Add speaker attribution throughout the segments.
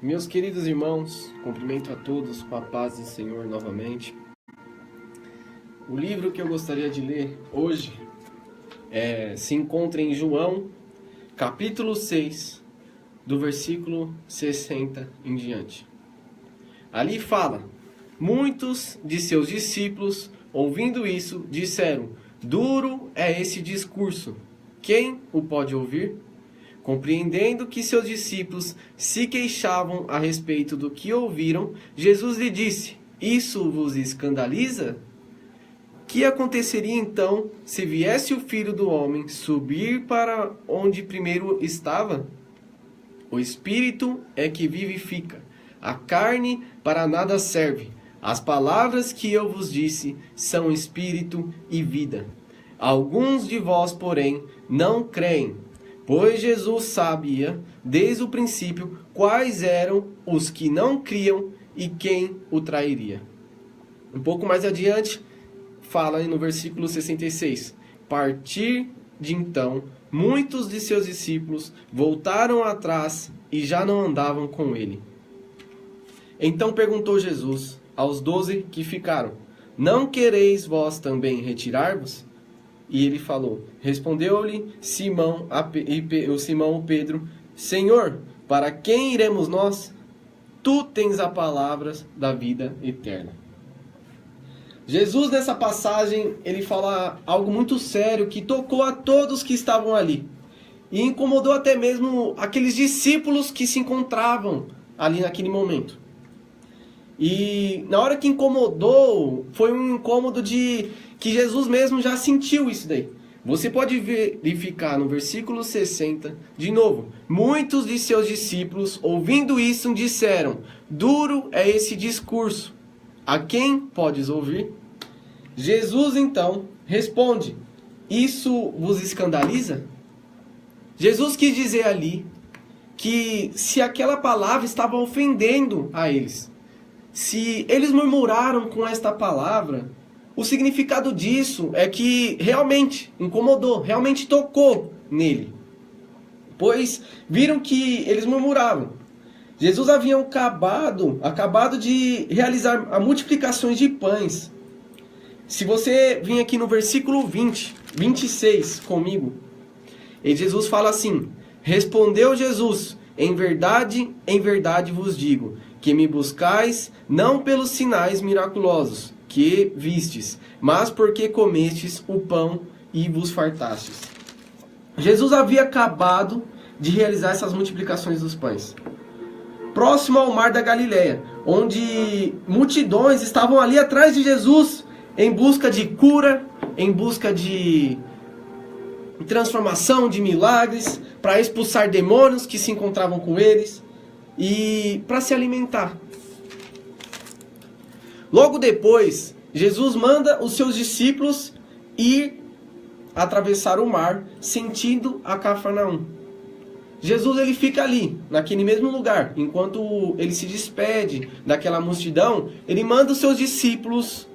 Speaker 1: Meus queridos irmãos, cumprimento a todos com a paz do Senhor novamente. O livro que eu gostaria de ler hoje se encontra em João, capítulo 6, do versículo 60 em diante. Ali fala: muitos de seus discípulos, ouvindo isso, disseram: duro é esse discurso, quem o pode ouvir? Compreendendo que seus discípulos se queixavam a respeito do que ouviram, Jesus lhe disse: isso vos escandaliza? Que aconteceria então se viesse o Filho do Homem subir para onde primeiro estava? O Espírito é que vivifica, a carne para nada serve. As palavras que eu vos disse são Espírito e vida. Alguns de vós, porém, não creem. Pois Jesus sabia, desde o princípio, quais eram os que não criam e quem o trairia. Um pouco mais adiante, fala no versículo 66. Partir de então, muitos de seus discípulos voltaram atrás e já não andavam com ele. Então perguntou Jesus aos 12 que ficaram: não quereis vós também retirar-vos? E ele falou, respondeu-lhe Simão Pedro: Senhor, para quem iremos nós? Tu tens as palavras da vida eterna. Jesus, nessa passagem, ele fala algo muito sério que tocou a todos que estavam ali. E incomodou até mesmo aqueles discípulos que se encontravam ali naquele momento. E na hora que incomodou, foi um incômodo de que Jesus mesmo já sentiu isso daí. Você pode verificar no versículo 60, de novo. Muitos de seus discípulos, ouvindo isso, disseram: duro é esse discurso, a quem podes ouvir? Jesus então responde: isso vos escandaliza? Jesus quis dizer ali que se aquela palavra estava ofendendo a eles, se eles murmuraram com esta palavra, o significado disso é que realmente incomodou, realmente tocou nele. Pois viram que eles murmuravam. Jesus havia acabado de realizar a multiplicações de pães. Se você vir aqui no versículo 26 comigo, e Jesus fala assim: respondeu Jesus: em verdade vos digo, que me buscais não pelos sinais miraculosos que vistes, mas porque comestes o pão e vos fartastes. Jesus havia acabado de realizar essas multiplicações dos pães, próximo ao mar da Galileia, onde multidões estavam ali atrás de Jesus, em busca de cura, em busca de transformação, de milagres, para expulsar demônios que se encontravam com eles e para se alimentar. Logo depois, Jesus manda os seus discípulos ir atravessar o mar, sentido a Cafarnaum. Jesus ele fica ali, naquele mesmo lugar, enquanto ele se despede daquela multidão, ele manda os seus discípulos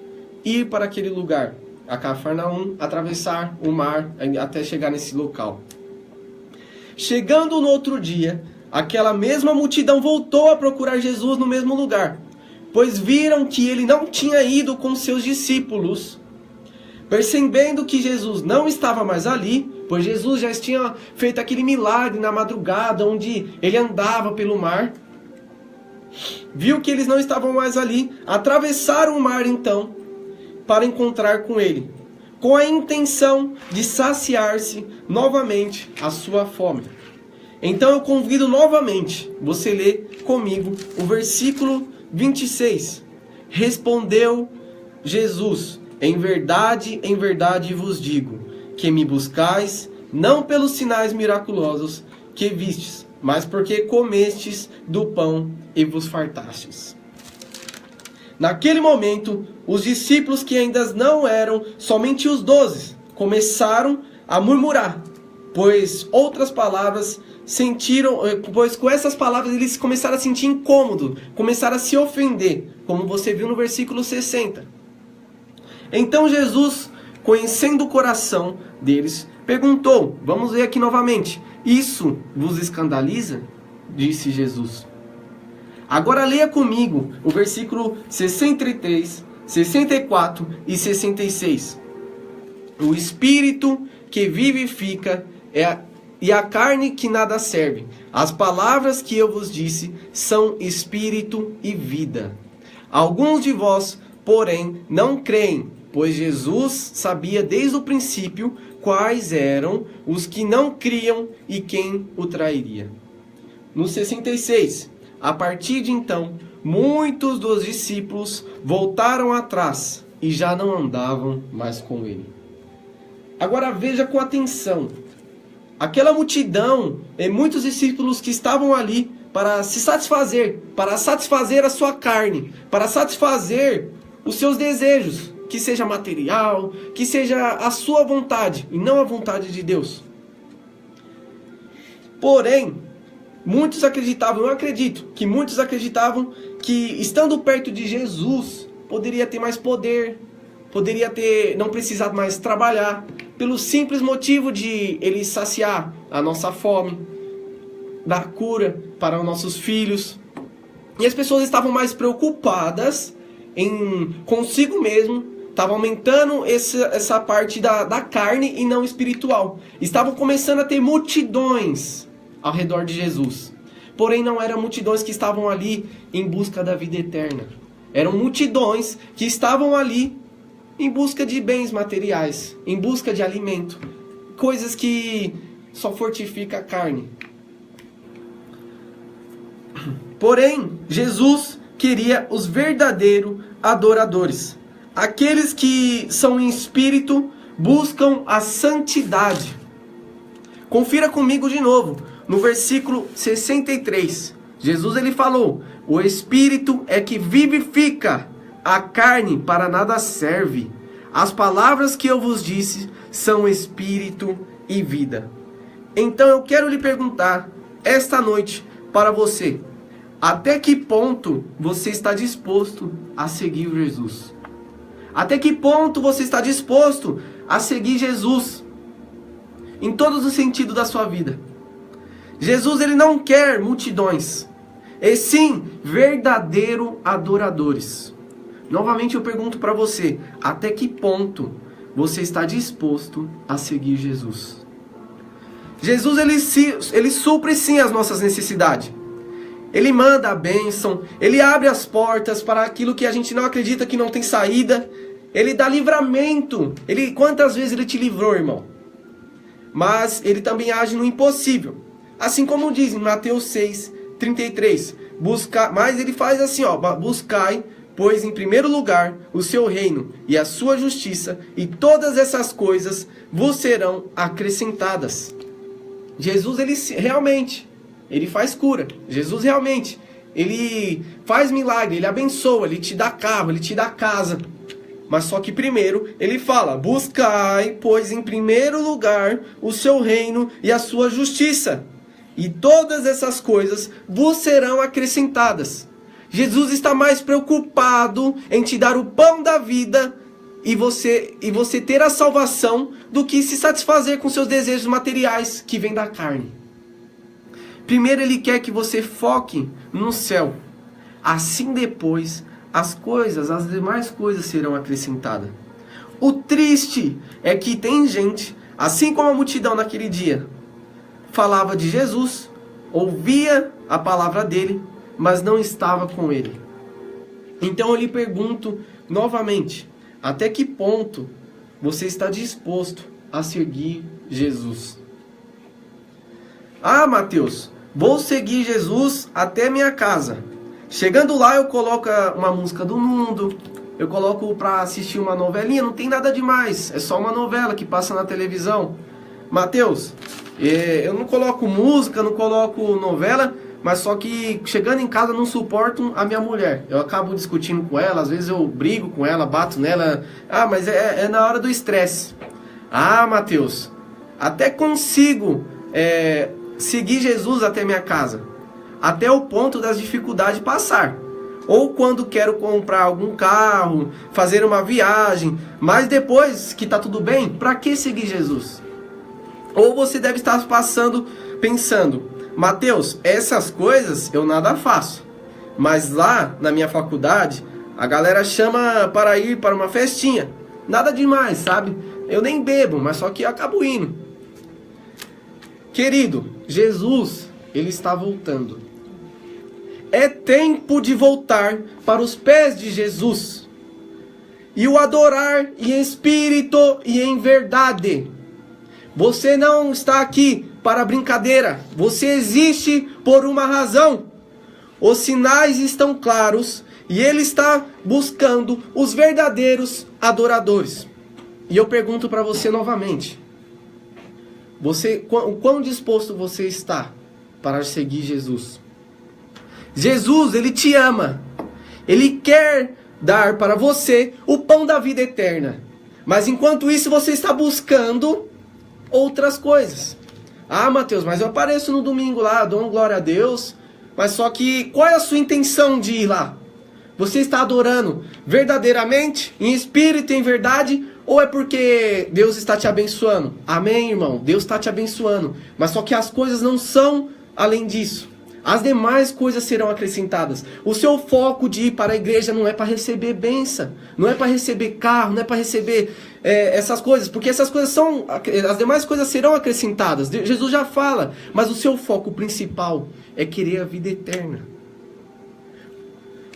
Speaker 1: ir para aquele lugar, a Cafarnaum, atravessar o mar até chegar nesse local. Chegando no outro dia, aquela mesma multidão voltou a procurar Jesus no mesmo lugar, pois viram que ele não tinha ido com seus discípulos. Percebendo que Jesus não estava mais ali, pois Jesus já tinha feito aquele milagre na madrugada, onde ele andava pelo mar, viu que eles não estavam mais ali, atravessaram o mar então, para encontrar com ele, com a intenção de saciar-se novamente a sua fome. Então eu convido novamente você ler comigo o versículo 26. Respondeu Jesus: em verdade vos digo, que me buscais, não pelos sinais miraculosos que vistes, mas porque comestes do pão e vos fartastes. Naquele momento, os discípulos que ainda não eram somente os 12, começaram a murmurar, pois com essas palavras eles começaram a sentir incômodo, começaram a se ofender, como você viu no versículo 60. Então Jesus, conhecendo o coração deles, perguntou, vamos ler aqui novamente: isso vos escandaliza? Disse Jesus. Agora leia comigo o versículo 63, 64 e 66. O espírito que vivifica e a carne que nada serve. As palavras que eu vos disse são espírito e vida. Alguns de vós, porém, não creem, pois Jesus sabia desde o princípio quais eram os que não criam e quem o trairia. No 66, a partir de então, muitos dos discípulos voltaram atrás e já não andavam mais com ele. Agora veja com atenção. Aquela multidão e muitos discípulos que estavam ali para se satisfazer, para satisfazer a sua carne, para satisfazer os seus desejos, que seja material, que seja a sua vontade e não a vontade de Deus. Porém, muitos acreditavam, eu acredito, que muitos acreditavam que estando perto de Jesus, poderia ter mais poder, não precisar mais trabalhar, pelo simples motivo de ele saciar a nossa fome, dar cura para os nossos filhos. E as pessoas estavam mais preocupadas em consigo mesmo, estavam aumentando essa parte da carne e não espiritual. Estavam começando a ter multidões ao redor de Jesus. Porém, não eram multidões que estavam ali em busca da vida eterna. Eram multidões que estavam ali em busca de bens materiais, em busca de alimento. Coisas que só fortificam a carne. Porém, Jesus queria os verdadeiros adoradores. Aqueles que são em espírito, buscam a santidade. Confira comigo de novo, no versículo 63. Jesus ele falou: o espírito é que vivifica, a carne para nada serve. As palavras que eu vos disse são espírito e vida. Então eu quero lhe perguntar esta noite para você: até que ponto você está disposto a seguir Jesus? Até que ponto você está disposto a seguir Jesus? Em todos os sentidos da sua vida. Jesus ele não quer multidões, e sim verdadeiros adoradores. Novamente eu pergunto para você: até que ponto você está disposto a seguir Jesus? Jesus ele supre sim as nossas necessidades. Ele manda a bênção, ele abre as portas para aquilo que a gente não acredita que não tem saída. Ele dá livramento. Quantas vezes ele te livrou, irmão? Mas ele também age no impossível. Assim como diz em Mateus 6, 33. Mas ele faz assim, buscai, pois em primeiro lugar o seu reino e a sua justiça, e todas essas coisas vos serão acrescentadas. Jesus ele faz cura. Jesus realmente, ele faz milagre, ele abençoa, ele te dá carro, ele te dá casa. Mas só que primeiro ele fala: buscai, pois em primeiro lugar o seu reino e a sua justiça, e todas essas coisas vos serão acrescentadas. Jesus está mais preocupado em te dar o pão da vida e você ter a salvação do que se satisfazer com seus desejos materiais que vêm da carne. Primeiro ele quer que você foque no céu. Assim depois as demais coisas serão acrescentadas. O triste é que tem gente, assim como a multidão naquele dia, falava de Jesus, ouvia a palavra dele, mas não estava com ele. Então eu lhe pergunto novamente: até que ponto você está disposto a seguir Jesus? Ah, Mateus, vou seguir Jesus até minha casa. Chegando lá eu coloco uma música do mundo, eu coloco para assistir uma novelinha, não tem nada demais, é só uma novela que passa na televisão. Mateus, eu não coloco música, não coloco novela, mas só que chegando em casa não suporto a minha mulher. Eu acabo discutindo com ela, às vezes eu brigo com ela, bato nela. Ah, mas é na hora do estresse. Ah, Mateus, até consigo seguir Jesus até minha casa, até o ponto das dificuldades passar. Ou quando quero comprar algum carro, fazer uma viagem, mas depois que está tudo bem, para que seguir Jesus? Ou você deve estar pensando: Mateus, essas coisas eu nada faço, Mas lá na minha faculdade, a galera chama para ir para uma festinha. Nada demais, sabe? Eu nem bebo, mas só que eu acabo indo. Querido, Jesus, ele está voltando. É tempo de voltar para os pés de Jesus e o adorar em espírito e em verdade. Você não está aqui para brincadeira. Você existe por uma razão. Os sinais estão claros e Ele está buscando os verdadeiros adoradores. E eu pergunto para você novamente. O quão disposto você está para seguir Jesus? Jesus, Ele te ama. Ele quer dar para você o pão da vida eterna. Mas enquanto isso você está buscando outras coisas. Ah, Mateus, mas eu apareço no domingo lá, dou glória a Deus. Mas só que qual é a sua intenção de ir lá? Você está adorando verdadeiramente, em espírito e em verdade? Ou é porque Deus está te abençoando? Amém, irmão? Deus está te abençoando. Mas só que as coisas não são além disso. As demais coisas serão acrescentadas. O seu foco de ir para a igreja não é para receber bênção, não é para receber carro, não é para receber essas coisas, porque essas coisas são, as demais coisas serão acrescentadas. Jesus já fala, mas o seu foco principal é querer a vida eterna.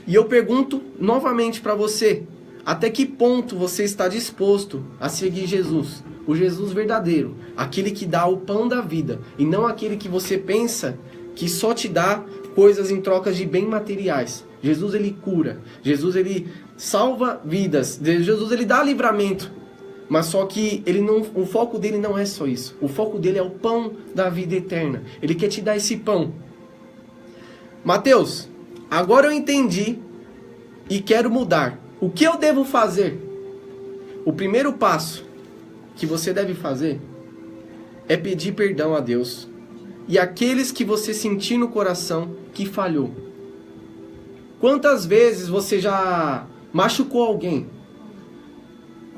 Speaker 1: E eu pergunto novamente para você, até que ponto você está disposto a seguir Jesus? O Jesus verdadeiro, aquele que dá o pão da vida, e não aquele que você pensa que só te dá coisas em trocas de bem materiais. Jesus, ele cura. Jesus, ele salva vidas. Jesus, ele dá livramento. Mas só que o foco dele não é só isso. O foco dele é o pão da vida eterna. Ele quer te dar esse pão. Mateus, agora eu entendi e quero mudar. O que eu devo fazer? O primeiro passo que você deve fazer é pedir perdão a Deus e aqueles que você sentir no coração que falhou. Quantas vezes você já machucou alguém?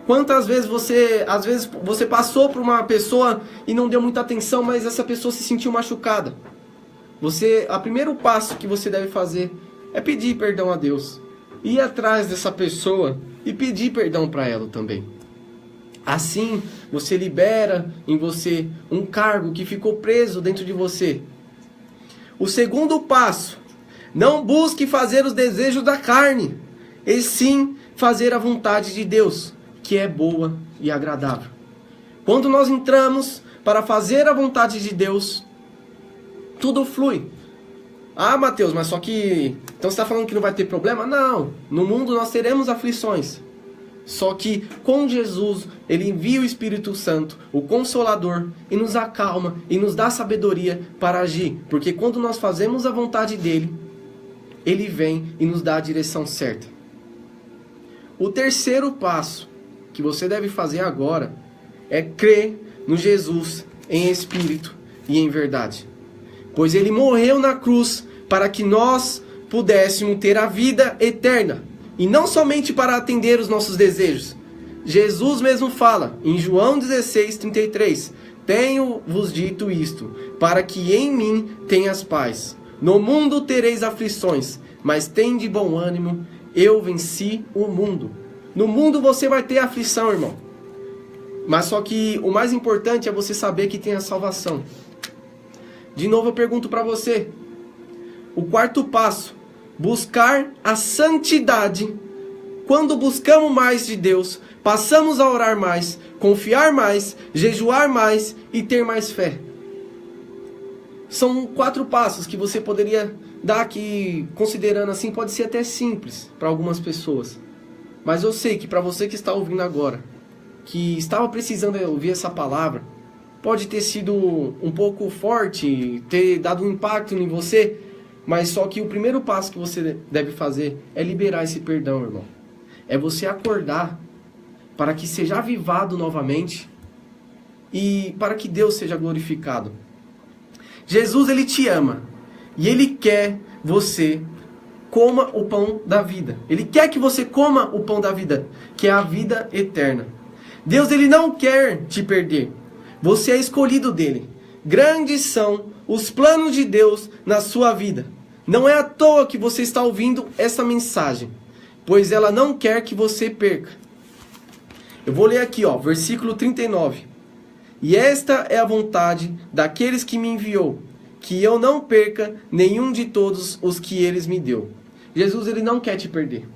Speaker 1: Quantas vezes você passou por uma pessoa e não deu muita atenção, mas essa pessoa se sentiu machucada? O primeiro passo que você deve fazer é pedir perdão a Deus. Ir atrás dessa pessoa e pedir perdão para ela também. Assim, você libera em você um cargo que ficou preso dentro de você. O segundo passo, não busque fazer os desejos da carne, e sim fazer a vontade de Deus, que é boa e agradável. Quando nós entramos para fazer a vontade de Deus, tudo flui. Ah, Mateus, mas só que... Então você está falando que não vai ter problema? Não, no mundo nós teremos aflições. Só que com Jesus, Ele envia o Espírito Santo, o Consolador, e nos acalma e nos dá sabedoria para agir. Porque quando nós fazemos a vontade dEle, Ele vem e nos dá a direção certa. O terceiro passo que você deve fazer agora é crer no Jesus em espírito e em verdade. Pois Ele morreu na cruz para que nós pudéssemos ter a vida eterna. E não somente para atender os nossos desejos. Jesus mesmo fala, em João 16:33, tenho-vos dito isto, para que em mim tenhas paz. No mundo tereis aflições, mas tende bom ânimo, eu venci o mundo. No mundo você vai ter aflição, irmão. Mas só que o mais importante é você saber que tem a salvação. De novo eu pergunto para você, o quarto passo, buscar a santidade. Quando buscamos mais de Deus, passamos a orar mais, confiar mais, jejuar mais e ter mais fé. São 4 passos que você poderia dar que, considerando assim, pode ser até simples para algumas pessoas. Mas eu sei que para você que está ouvindo agora, que estava precisando ouvir essa palavra, pode ter sido um pouco forte, ter dado um impacto em você. Mas só que o primeiro passo que você deve fazer é liberar esse perdão, irmão. É você acordar para que seja avivado novamente e para que Deus seja glorificado. Jesus, Ele te ama e Ele quer você coma o pão da vida. Ele quer que você coma o pão da vida, que é a vida eterna. Deus, Ele não quer te perder. Você é escolhido dele. Grandes são os planos de Deus na sua vida. Não é à toa que você está ouvindo essa mensagem, pois ela não quer que você perca. Eu vou ler aqui, versículo 39. E esta é a vontade daqueles que me enviou, que eu não perca nenhum de todos os que eles me deu. Jesus, ele não quer te perder.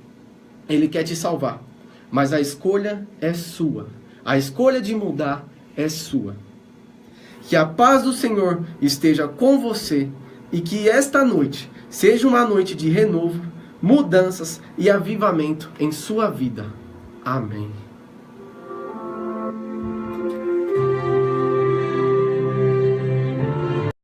Speaker 1: Ele quer te salvar. Mas a escolha é sua. A escolha de mudar é sua. Que a paz do Senhor esteja com você e que esta noite seja uma noite de renovo, mudanças e avivamento em sua vida. Amém.